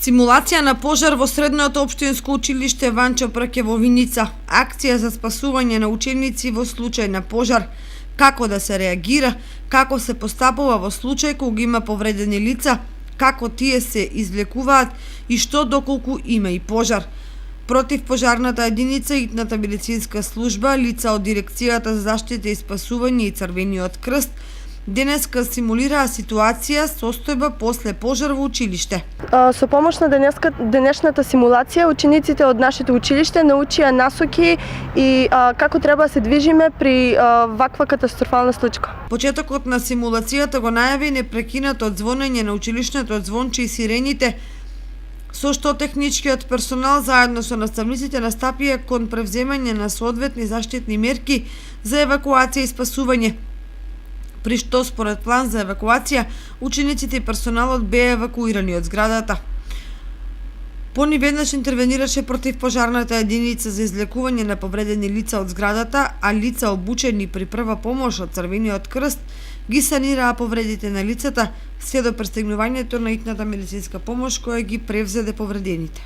Симулација на пожар во средното општинско училиште Ванчо Прке во Виница. Акција за спасување на ученици во случај на пожар. Како да се реагира, како се постапува во случај кога има повредени лица, како тие се излекуваат и што доколку има и пожар. Против пожарната единица и итната медицинска служба, лица од Дирекцијата за заштита и спасување и Црвениот крст денеска симулираа ситуација состојба после пожар во училиште. Со помош на денешната симулација, учениците од нашето училиште научија насоки и како треба да се движиме при ваква катастрофална случка. Почетокот на симулацијата го најави непрекинато звонење на училишното звонче и сирените, со што техничкиот персонал заедно со наставниците настапија кон превземање на соодветни заштитни мерки за евакуација и спасување, при што според план за евакуација учениците и персоналот беа евакуирани од зградата. Пони веднаш интервенираше против пожарната единица за излекување на повредени лица од зградата, а лица обучени при прва помош од Црвениот крст ги санираа повредите на лицата се до пристигнувањето на итната медицинска помош која ги превзеде повредените.